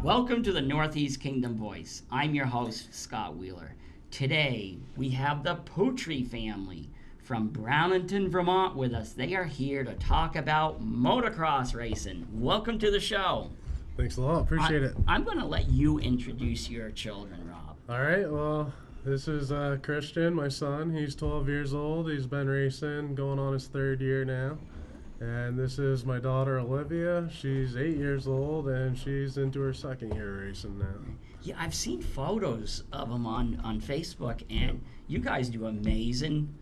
Welcome to the Northeast Kingdom Voice. I'm your host, Scott Wheeler. Today, we have the Poutre family from Brownington, Vermont with us. They are here to talk about motocross racing. Welcome to the show. Thanks a lot. Appreciate it. I'm going to let you introduce your children, Rob. All right. Well, this is Christian, my son. He's 12 years old. He's been racing, going on his third year now. And this is my daughter, Olivia. She's 8 years old, and she's into her second year racing now. Yeah, I've seen photos of them on Facebook, and you guys do amazing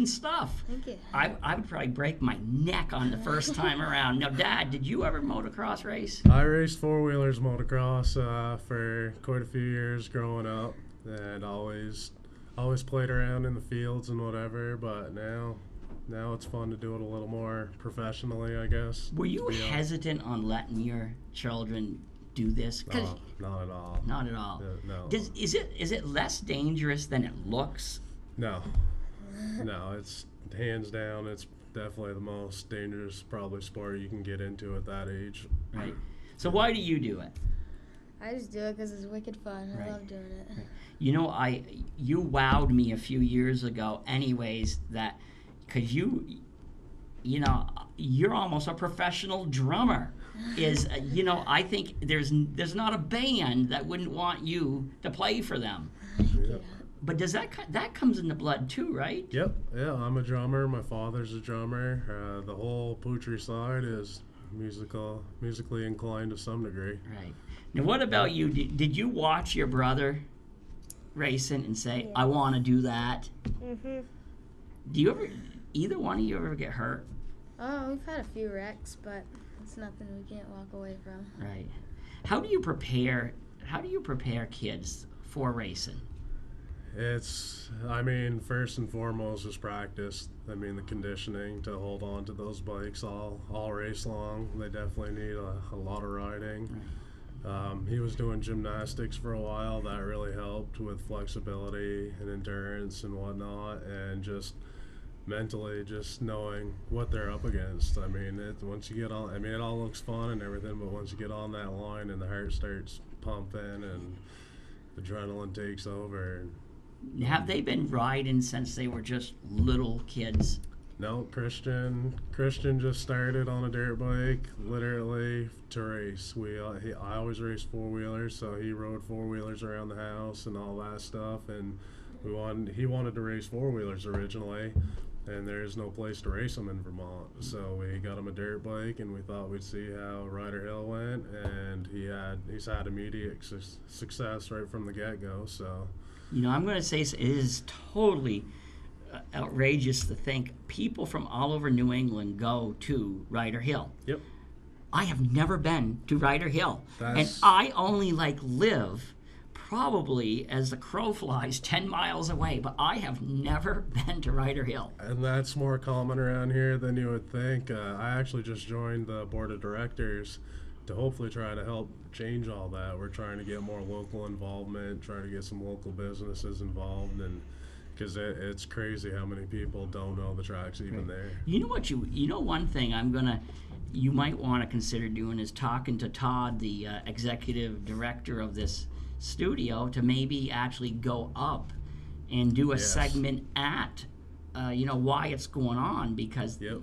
stuff. Thank you. I would probably break my neck on the first time around. Now, Dad, did you ever motocross race? I raced four-wheelers motocross for quite a few years growing up, and always played around in the fields and whatever, but now it's fun to do it a little more professionally, I guess. Were you hesitant on letting your children do this? No, not at all. Not at all. No. Is it less dangerous than it looks? No, it's hands down. It's definitely the most dangerous probably sport you can get into at that age. Right. So why do you do it? I just do it because it's wicked fun. Right. I love doing it. Right. You know, you wowed me a few years ago. Anyways, that because you're almost a professional drummer. I think there's not a band that wouldn't want you to play for them. Yeah. But does that comes in the blood too, right? Yep. Yeah, I'm a drummer. My father's a drummer. The whole Poutre side is musically inclined to some degree. Right. Now, what about you? Did you watch your brother racing and say, Yeah. "I want to do that"? Mhm. Either one of you ever get hurt? Oh, we've had a few wrecks, but it's nothing we can't walk away from. Right. How do you prepare kids for racing? First and foremost is practice. The conditioning to hold on to those bikes all race long. They definitely need a lot of riding. Right. He was doing gymnastics for a while. That really helped with flexibility and endurance and whatnot, and just mentally just knowing what they're up against. Once you get on, it all looks fun and everything, but once you get on that line and the heart starts pumping and adrenaline takes over. Have they been riding since they were just little kids? No, Christian just started on a dirt bike, literally to race. I always raced four-wheelers, so he rode four-wheelers around the house and all that stuff, and he wanted to race four-wheelers originally, and there's no place to race them in Vermont. So we got him a dirt bike, and we thought we'd see how Ryder Hill went, and he's had immediate success right from the get-go. So, I'm going to say it is totally outrageous to think people from all over New England go to Ryder Hill. Yep. I have never been to Ryder Hill, and That's- I only live probably as the crow flies 10 miles away, but I have never been to Ryder Hill. And that's more common around here than you would think. I actually just joined the board of directors to hopefully try to help change all that. We're trying to get more local involvement, trying to get some local businesses involved, and because it's crazy how many people don't know the track's even there. One thing you might want to consider doing is talking to Todd, the executive director of this studio, to maybe actually go up and do a Yes. segment at why it's going on, because Yep.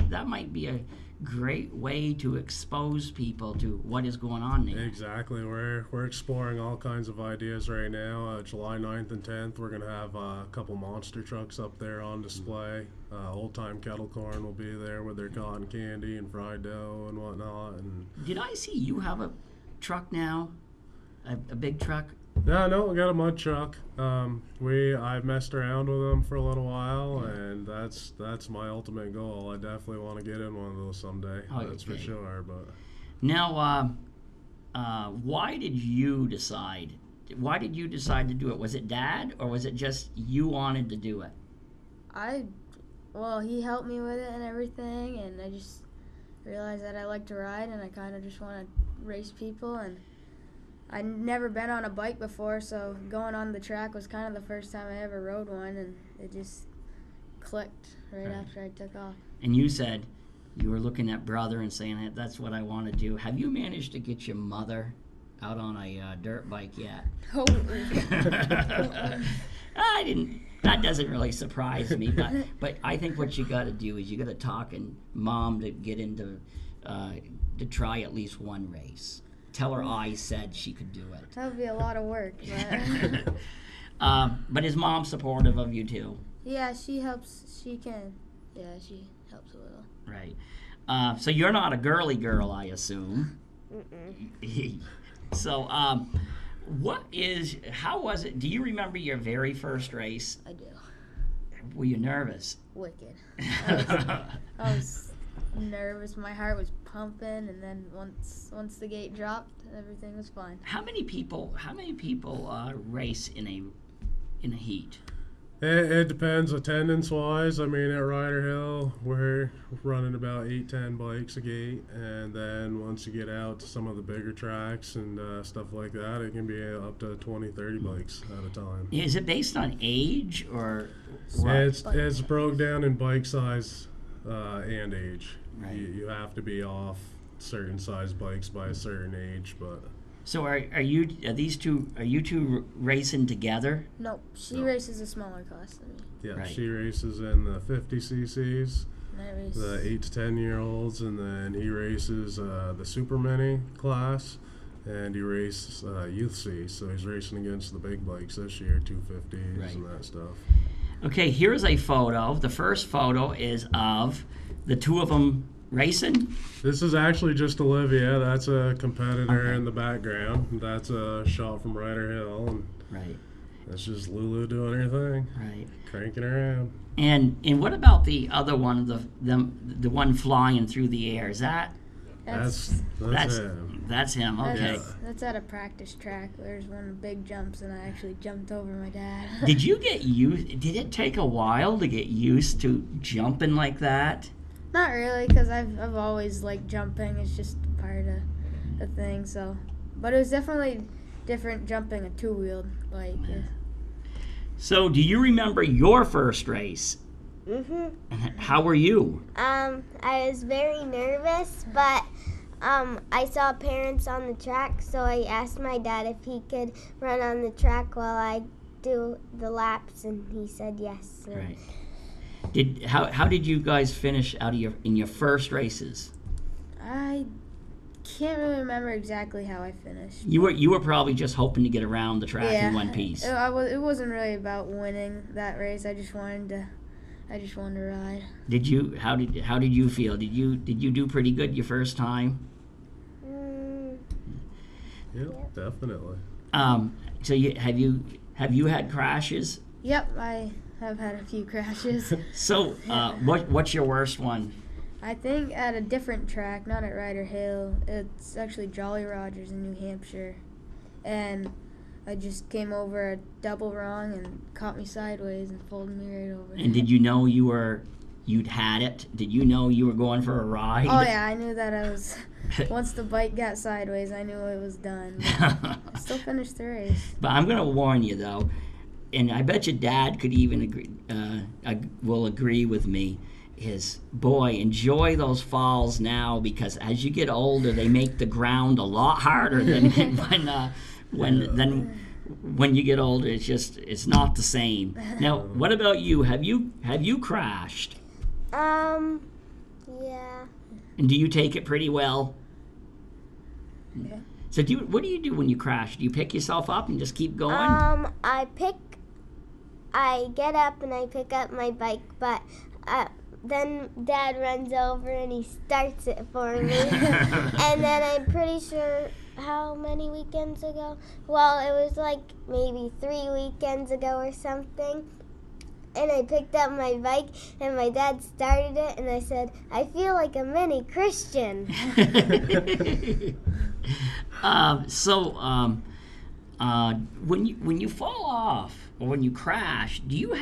that might be a great way to expose people to what is going on there. Exactly. We're exploring all kinds of ideas right now. July 9th and 10th, we're going to have a couple monster trucks up there on display. Old Time Kettle Corn will be there with their cotton candy and fried dough and whatnot. And Did I see you have a truck now? A big truck? No, we got a mud truck. I messed around with them for a little while, and that's my ultimate goal. I definitely want to get in one of those someday. Oh, that's for okay. sure. But Now, why did you decide to do it? Was it Dad, or was it just you wanted to do it? He helped me with it and everything, and I just realized that I like to ride, and I kind of just want to race people, and I'd never been on a bike before, so going on the track was kind of the first time I ever rode one, and it just clicked right after I took off. And you said you were looking at brother and saying, that's what I want to do. Have you managed to get your mother out on a dirt bike yet. Oh, I didn't. That doesn't really surprise me, but I think what you got to do is you got to talk and mom to get into to try at least one race. Tell her I said she could do it. that would be a lot of work. But is mom supportive of you too? Yeah, she helps. She can. Yeah, she helps a little. Right. So you're not a girly girl, I assume. So, how was it? Do you remember your very first race? I do. Were you nervous? Wicked. I was nervous. My heart was pumping, and then once the gate dropped, everything was fine. How many people race in a heat? It depends attendance-wise. I mean, at Ryder Hill, we're running about 8-10 bikes a gate, and then once you get out to some of the bigger tracks and stuff like that, it can be up to 20-30 bikes at a time. Is it based on age or what? It's broke down in bike size and age. Right. You have to be off certain size bikes by a certain age, but... So are you two racing together? Nope, she No. races a smaller class than me. Yeah, Right. she races in the 50 cc's, And I race. the 8 to 10 year olds, and then he races the super mini class, and he races youth C. So he's racing against the big bikes this year, 250s Right. and that stuff. Okay, here's a photo. The first photo is of the two of them racing. This is actually just Olivia. That's a competitor Okay. in the background. That's a shot from Ryder Hill, and Right, that's just Lulu doing her thing, right. cranking around. And what about the other one, the one flying through the air? Is that That's that's him. that's him? Okay. That's at a practice track. There's one of the big jumps, and I actually jumped over my dad. Did you get used? Did it take a while to get used to jumping like that? Not really, because I've always liked jumping. It's just part of the thing. So, but it was definitely different jumping a two-wheeled bike. So, do you remember your first race? How were you? I was very nervous, but I saw parents on the track, so I asked my dad if he could run on the track while I do the laps, and he said yes. So. Right. How did you guys finish in your first races? I can't really remember exactly how I finished. You were probably just hoping to get around the track in one piece. It wasn't really about winning that race. I just wanted to ride. Did you? How did you feel? Did you do pretty good your first time? Yep, definitely. So have you had crashes? Yep, I have had a few crashes. So what's your worst one? I think at a different track, not at Ryder Hill. It's actually Jolly Rogers in New Hampshire, and I just came over a double wrong and caught me sideways and folded me right over. And did you know you'd had it? Did you know you were going for a ride? Oh yeah, I knew that I was. Once the bike got sideways, I knew it was done. I still finished the race. But I'm gonna warn you though, and I bet your dad could even agree. Will agree with me. Is boy, enjoy those falls now, because as you get older, they make the ground a lot harder than when you get older. It's not the same. Now, what about you? Have you crashed? Yeah. And do you take it pretty well? Yeah. So what do you do when you crash? Do you pick yourself up and just keep going? I get up and I pick up my bike, but then Dad runs over and he starts it for me. And then I'm pretty sure how many weekends ago? Well, it was like maybe 3 weekends ago or something. And I picked up my bike and my dad started it and I said, I feel like a mini Christian. When you fall off or when you crash, do you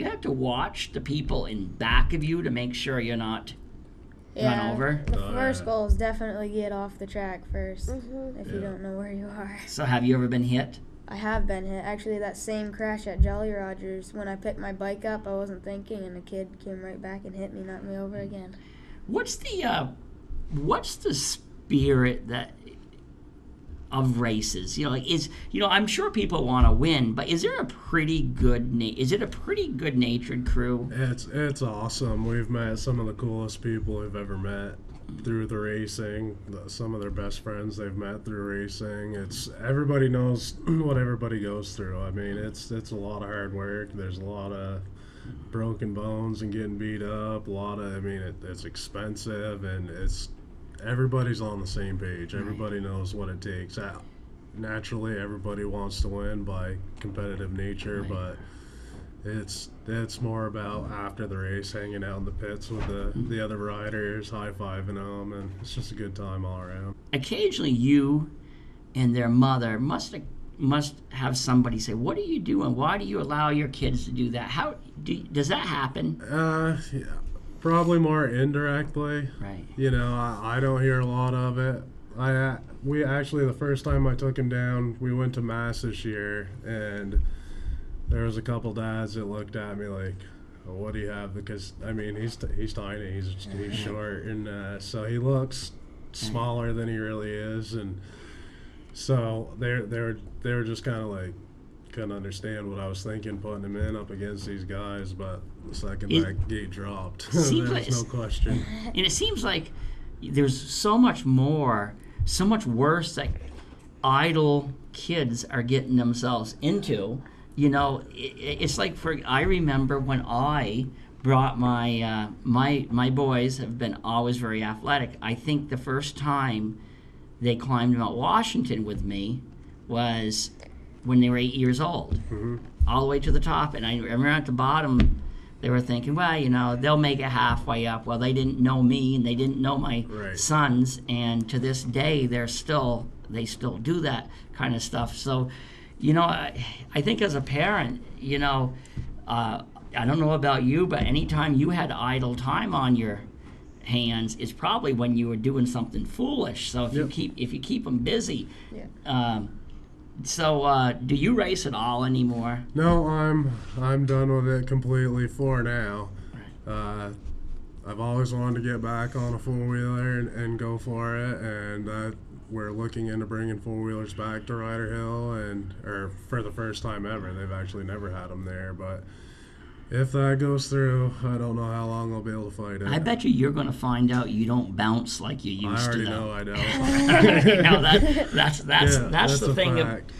have to watch the people in back of you to make sure you're not run over? The first goal is definitely get off the track first if you don't know where you are. So have you ever been hit? I have been hit. Actually, that same crash at Jolly Rogers, when I picked my bike up, I wasn't thinking, and a kid came right back and hit me, knocked me over again. What's the spirit of races? I'm sure people want to win, but is there a pretty good is it a pretty good natured crew? It's awesome. We've met some of the coolest people we've ever met through the racing. Some of their best friends they've met through racing. It's everybody knows what everybody goes through. I mean, it's a lot of hard work. There's a lot of broken bones and getting beat up. It's expensive, and everybody's on the same page. Everybody knows what it takes. Naturally, everybody wants to win by competitive nature, but it's more about after the race, hanging out in the pits with the other riders, high-fiving them, and it's just a good time all around. Occasionally, you and their mother must have somebody say, "What are you doing? Why do you allow your kids to do that?" Does that happen? Yeah, probably more indirectly. Right. I don't hear a lot of it. We actually, the first time I took him down, we went to Mass this year, and there was a couple dads that looked at me like, well, "What do you have?" Because he's tiny, he's short, and so he looks smaller than he really is, and so they were just kind of like, couldn't understand what I was thinking putting him in up against these guys. But the second that gate dropped, there's no question. And it seems like there's so much worse that idle kids are getting themselves into. It's like I remember when I brought my boys have been always very athletic. I think the first time they climbed Mount Washington with me was when they were 8 years old, all the way to the top. And I remember at the bottom, they were thinking, well, they'll make it halfway up. Well, they didn't know me, and they didn't know my sons, and to this day, they still do that kind of stuff. So, I think as a parent, I don't know about you, but anytime you had idle time on your hands is probably when you were doing something foolish. So if you keep them busy. Do you race at all anymore? No, I'm done with it completely for now. I've always wanted to get back on a four-wheeler and go for it, and we're looking into bringing four-wheelers back to Ryder Hill, or for the first time ever. They've actually never had them there, but if that goes through, I don't know how long I'll be able to fight it. I bet you're going to find out you don't bounce like you used to. I already know I don't. That's the thing. Fact.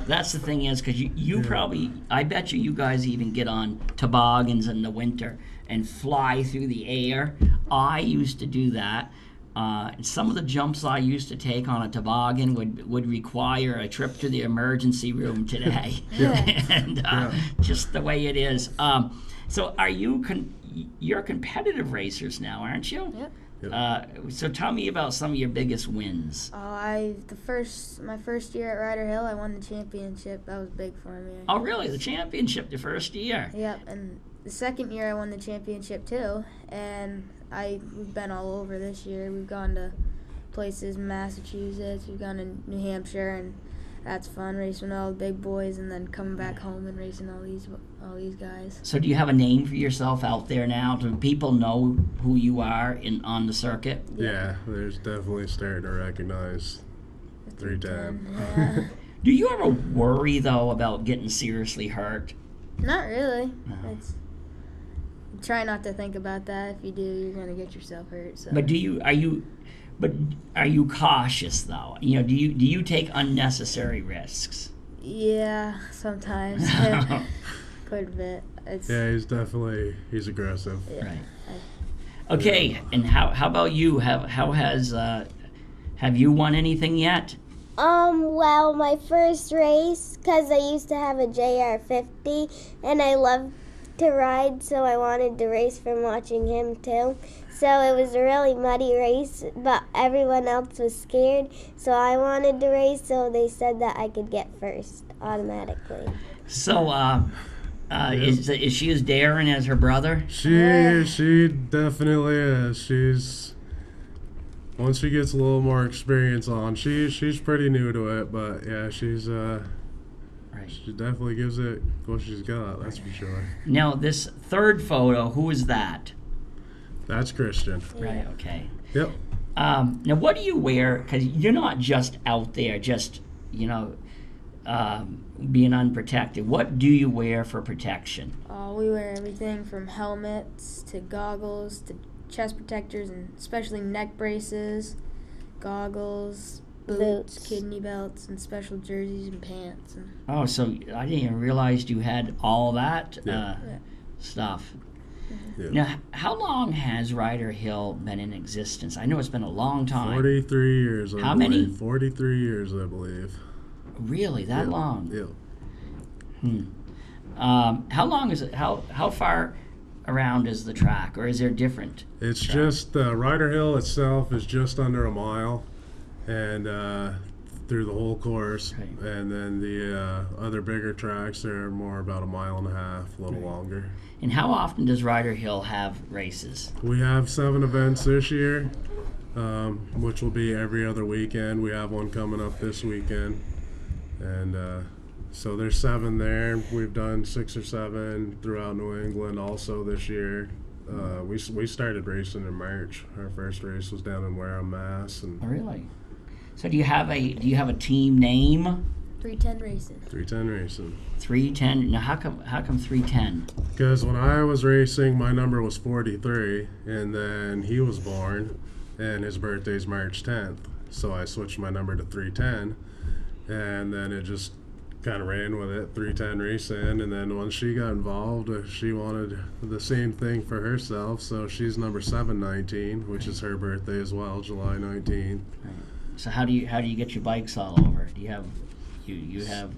That's the thing is because you probably, I bet you guys even get on toboggans in the winter and fly through the air. I used to do that. Some of the jumps I used to take on a toboggan would require a trip to the emergency room today. Just the way it is. So are you you're competitive racers now, aren't you? Yep. So tell me about some of your biggest wins. My first year at Ryder Hill, I won the championship. That was big for me. Oh, really? The championship the first year? Yep, and the second year I won the championship too, and we've been all over this year. We've gone to places in Massachusetts, we've gone to New Hampshire, and that's fun, racing all the big boys and then coming back home and racing all these guys. So do you have a name for yourself out there now? Do people know who you are on the circuit? Yeah, there's definitely starting to recognize 310. Yeah. Do you ever worry, though, about getting seriously hurt? Not really. No. Try not to think about that. If you do, you're going to get yourself hurt. So. But are you cautious though? Do you take unnecessary risks? Yeah, sometimes. Quite a bit. He's aggressive. Yeah. Right. Okay, and how about you? Have you won anything yet? Well, my first race, because I used to have a JR50, and I loved to ride, so I wanted to race from watching him too. So it was a really muddy race, but everyone else was scared, so I wanted to race, so they said that I could get first automatically. So, is she as daring as her brother? She definitely is. Once she gets a little more experience on, she's pretty new to it, but yeah, she's she definitely gives it what she's got, that's for sure. Now, this third photo, who is that? That's Christian. Right, okay. Yep. Now, what do you wear? Because you're not just out there just being unprotected. What do you wear for protection? We wear everything from helmets to goggles to chest protectors, and especially neck braces, goggles, boots, kidney belts, and special jerseys and pants. Oh, so I didn't even realize you had all that stuff. Yeah. Now, how long has Ryder Hill been in existence? I know it's been a long time. 43 years. How many? 43 years, I believe. Really, that long? Yeah. How long is it? How far around is the track, or is there different? It's tracks? just Ryder Hill itself is just under a mile, and through the whole course, Right. and then the other bigger tracks are more about a mile and a half, a little longer. And how often does Ryder Hill have races? We have 7 events this year, which will be every other weekend. We have one coming up this weekend, and so there's 7 there. We've done 6 or 7 throughout New England also this year. We started racing in March. Our first race was down in Wareham, Mass. And Oh, really? So do you have a team name? 310 Racing. 310 Racing. 310. Now how come 310? Because when I was racing, my number was 43, and then he was born, and his birthday's March 10th. So I switched my number to 310, and then it just kind of ran with it, 310 Racing. And then once she got involved, she wanted the same thing for herself, so she's number 719, which is her birthday as well, July 19th. So how do you get your bikes all over? Do you have you have?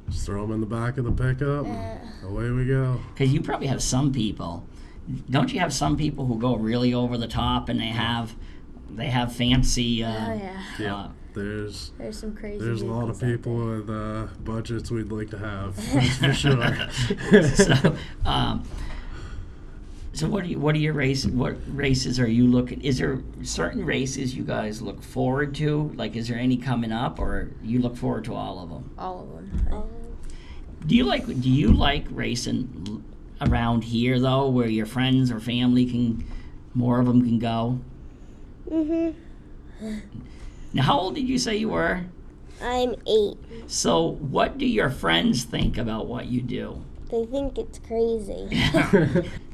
Just throw them in the back of the pickup, and away we go. Because you probably have some people. Don't you have some people who go really over the top and they have fancy? Yeah. There's some crazy. There's a lot of vehicles out people there. with budgets we'd like to have, that's for sure. So what are your races? What races are you looking? Is there certain races you guys look forward to? Like, is there any coming up, or you look forward to all of them? All of them. Do you like racing around here though, where your friends or family more of them can go? Mhm. Now, how old did you say you were? I'm 8. So, what do your friends think about what you do? They think it's crazy.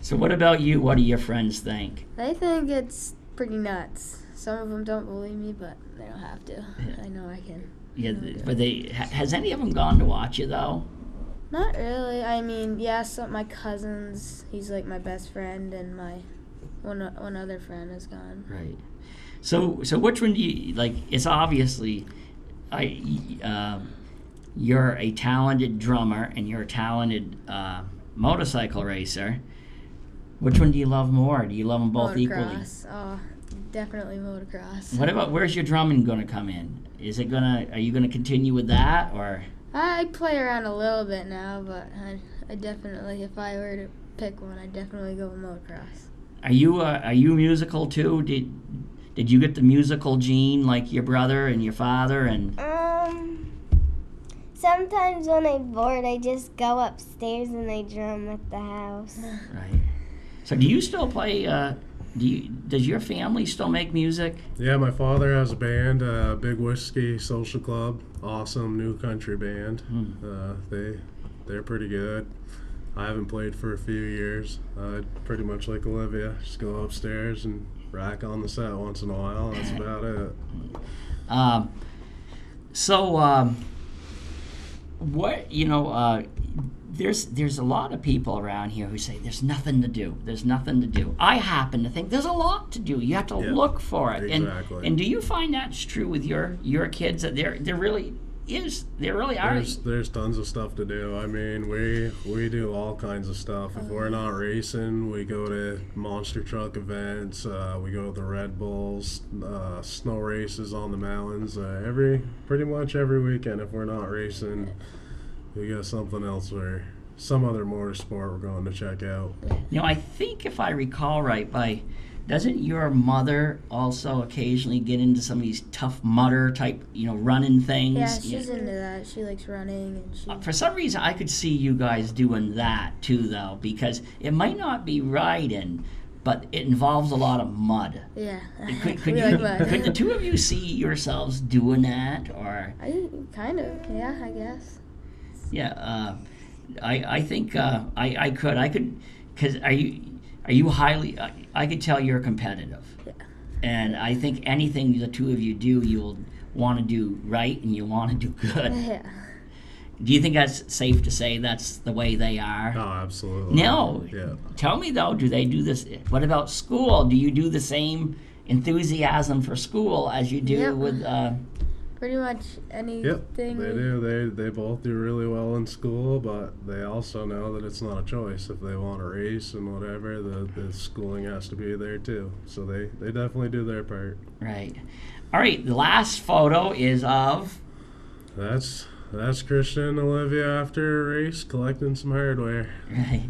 So, what about you? What do your friends think? They think it's pretty nuts. Some of them don't believe me, but they don't have to. I know I can. Yeah, but has any of them gone to watch you though? Not really. I mean, yeah, my cousins. He's like my best friend, and my one other friend has gone. Right. So which one do you like? It's obviously, you're a talented drummer and you're a talented motorcycle racer. Which one do you love more? Do you love them both equally? Motocross. Oh, definitely motocross. What about, where's your drumming going to come in? Are you gonna continue with that, or? I play around a little bit now, but I definitely, if I were to pick one, I'd definitely go with motocross. Are you musical too? Did you get the musical gene like your brother and your father and? Sometimes when I'm bored, I just go upstairs and I drum at the house. Right. So do you still play? Does your family still make music? Yeah, my father has a band, Big Whiskey Social Club, awesome new country band. They're pretty good. I haven't played for a few years. Pretty much like Olivia, just go upstairs and rack on the set once in a while. That's about it. There's a lot of people around here who say there's nothing to do. There's nothing to do. I happen to think there's a lot to do. You have to look for it. Exactly. And do you find that's true with your kids, that there really are? There's tons of stuff to do. I mean, we do all kinds of stuff. If we're not racing, we go to monster truck events. We go to the Red Bulls, snow races on the mountains. Pretty much every weekend, if we're not racing, we got something else or some other motorsport we're going to check out. I think if I recall right, doesn't your mother also occasionally get into some of these Tough Mudder type, running things? Yeah, she's into that. She likes running, and for some reason, I could see you guys doing that too, though, because it might not be riding, but it involves a lot of mud. Yeah. Could We you, like mud. could the two of you see yourselves doing that, or? I kind of, yeah, I guess. Yeah, I think I could, because are you highly? I could tell you're competitive, Yeah. and I think anything the two of you do, you'll want to do right and you want to do good. Yeah. Do you think that's safe to say that's the way they are? Oh, absolutely. No. Yeah. Tell me though, do they do this? What about school? Do you do the same enthusiasm for school as you do Yep. with? Pretty much anything. Yep, they do. They both do really well in school, but they also know that it's not a choice. If they want to race and whatever, the schooling has to be there too. So they definitely do their part. Right. All right. The last photo is of. That's Christian and Olivia after a race collecting some hardware. Right.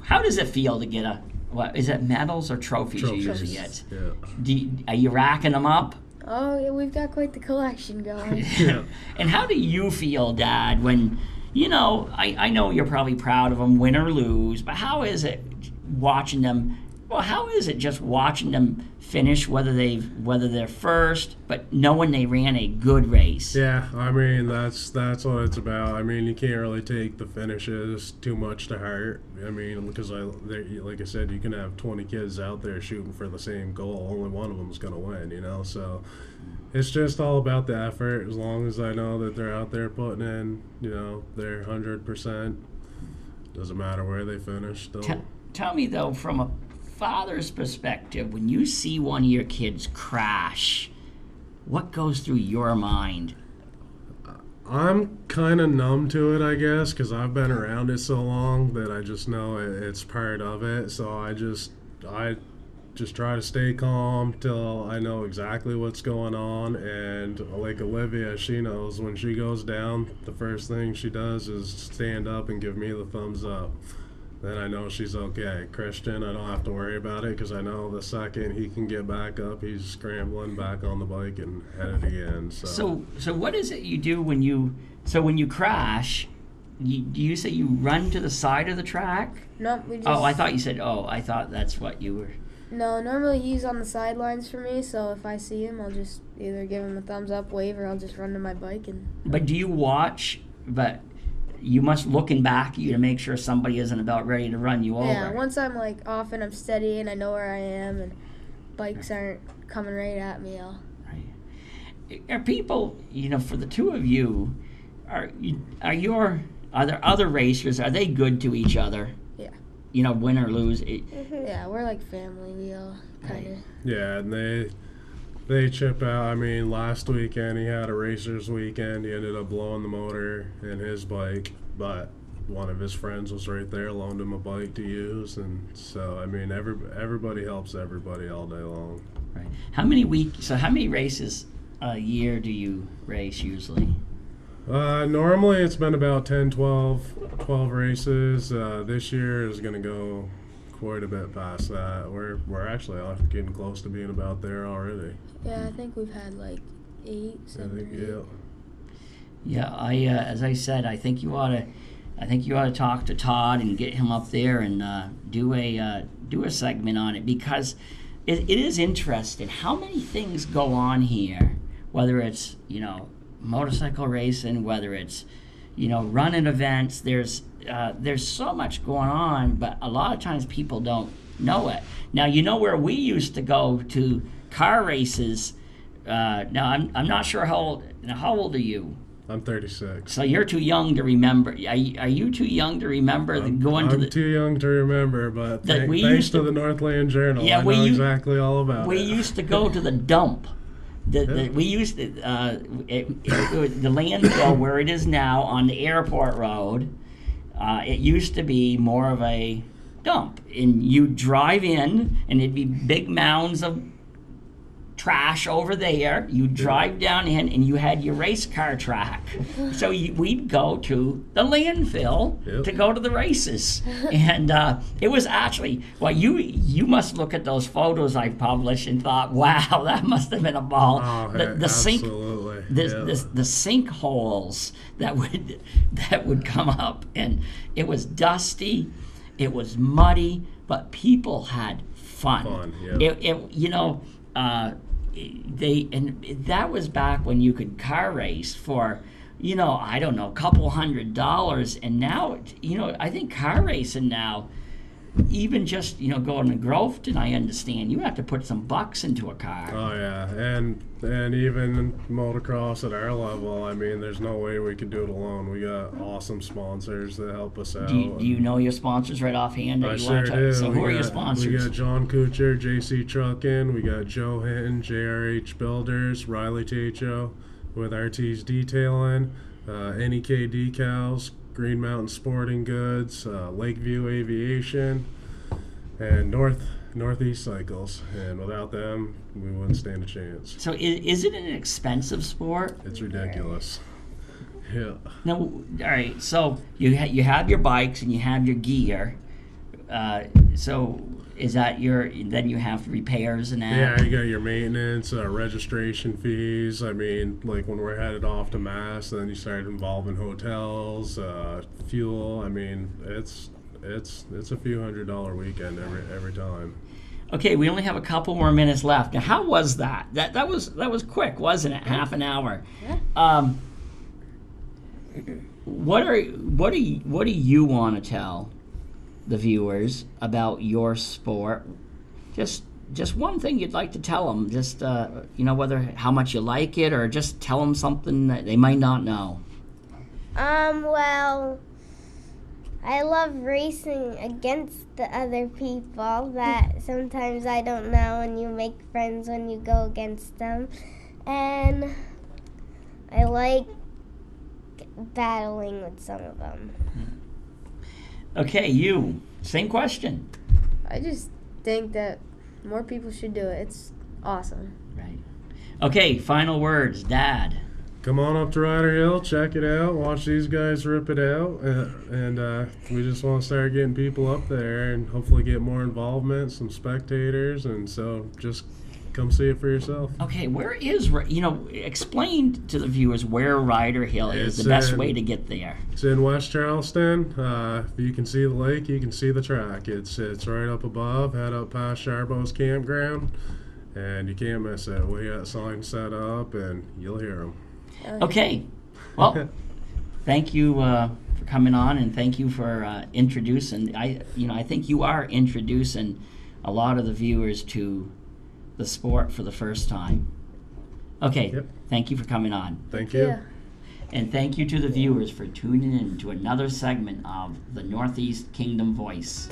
How does it feel to get what is it, medals or trophies you usually get? Yeah. Are you racking them up? Oh, yeah, we've got quite the collection going. Yeah. And how do you feel, Dad, when, I know you're probably proud of them, win or lose, but how is it watching them? Well, how is it just watching them finish, whether they're first, but knowing they ran a good race? Yeah, I mean that's what it's about. I mean, you can't really take the finishes too much to heart. I mean, because like I said, you can have 20 kids out there shooting for the same goal. Only one of them's gonna win, So it's just all about the effort. As long as I know that they're out there putting in, their 100%. Doesn't matter where they finish. Tell me though, from a father's perspective, when you see one of your kids crash, what goes through your mind? I'm kind of numb to it, I guess, because I've been around it so long that I just know it's part of it. So I just try to stay calm till I know exactly what's going on. And like Olivia, she knows when she goes down, the first thing she does is stand up and give me the thumbs up. Then I know she's okay. Christian, I don't have to worry about it because I know the second he can get back up, he's scrambling back on the bike and headed again. So what is it you do when you crash? Do you say you run to the side of the track? No, we just. Oh, I thought you said. Oh, I thought that's what you were. No, normally he's on the sidelines for me, so if I see him, I'll just either give him a thumbs up, wave, or I'll just run to my bike and. But do you watch? But you must looking back at you to make sure somebody isn't about ready to run you over. Yeah, once I'm off and I'm steady and I know where I am and bikes aren't coming right at me, I'll. Right. Are people, for the two of you, are there other racers? Are they good to each other? Yeah. Win or lose. Yeah, we're like family. We all kind of. Yeah, and they chip out. I mean, last weekend he had a racer's weekend. He ended up blowing the motor in his bike, but one of his friends was right there, loaned him a bike to use, and so I mean, everybody helps everybody all day long. Right. How many races a year do you race usually? Normally it's been about 10, 12 races. This year is going to go quite a bit past that. We're actually getting close to being about there already. Yeah, I think we've had 8, 7, 8. Yeah, as I said, I think you ought to talk to Todd and get him up there and do a segment on it, because it is interesting how many things go on here, whether it's motorcycle racing, whether it's running events. There's so much going on, but a lot of times people don't know it. Now where we used to go to car races. Now I'm not sure how old are you? I'm 36. So you're too young to remember. Are you too young to remember I'm too young to remember, but thanks to the Northland Journal, I know exactly all about it. We used to go to the dump. We used to, the landfill where it is now on the airport road. It used to be more of a dump, and you drive in, and it'd be big mounds of trash over there. You drive down in, and you had your race car track. So we'd go to the landfill to go to the races, and it was actually, well, you must look at those photos I published and thought, wow, that must have been a ball. Oh, the absolutely. The sinkholes that would come up, and it was dusty, it was muddy. but people had fun. Yeah. That was back when you could car race for, I don't know, a couple $100, and now, I think car racing now, even just going to Groveton, I understand you have to put some bucks into a car. Oh yeah, and even motocross at our level, I mean, there's no way we could do it alone. We got awesome sponsors that help us out. Do you know your sponsors right offhand? I sure do. So who are your sponsors? We got John Kuchar, JC Truckin', we got Joe Hinton, JRH Builders, Riley Tacho with RT's Detailing, NEK Decals, Green Mountain Sporting Goods, Lakeview Aviation, and Northeast Cycles. And without them, we wouldn't stand a chance. So is it an expensive sport? It's ridiculous. Yeah. Now, all right. So you have your bikes and you have your gear. So is that then you have repairs and that? Yeah, you got your maintenance, registration fees. I mean, like when we're headed off to Mass, then you start involving hotels, fuel. I mean, it's a few $100 weekend every time. Okay, we only have a couple more minutes left. Now, how was that? That was quick, wasn't it? Half an hour. Yeah. What do you want to tell the viewers about your sport? Just one thing you'd like to tell them. Just whether how much you like it, or just tell them something that they might not know. Well, I love racing against the other people that sometimes I don't know, and you make friends when you go against them. And I like battling with some of them. Okay, you. Same question. I just think that more people should do it. It's awesome. Right. Okay, final words, Dad. Come on up to Ryder Hill, check it out, watch these guys rip it out, and we just want to start getting people up there and hopefully get more involvement, some spectators, and so just come see it for yourself. Okay, where is, explain to the viewers where Ryder Hill is, the best way to get there. It's in West Charleston. You can see the lake, you can see the track. It's right up above, head up past Charbot's campground, and you can't miss it. We got signs set up, and you'll hear them. Okay, well, thank you for coming on, and thank you for introducing. I think you are introducing a lot of the viewers to the sport for the first time. Okay, Yep. Thank you for coming on. Thank you. Yeah. And thank you to the viewers for tuning in to another segment of the Northeast Kingdom Voice.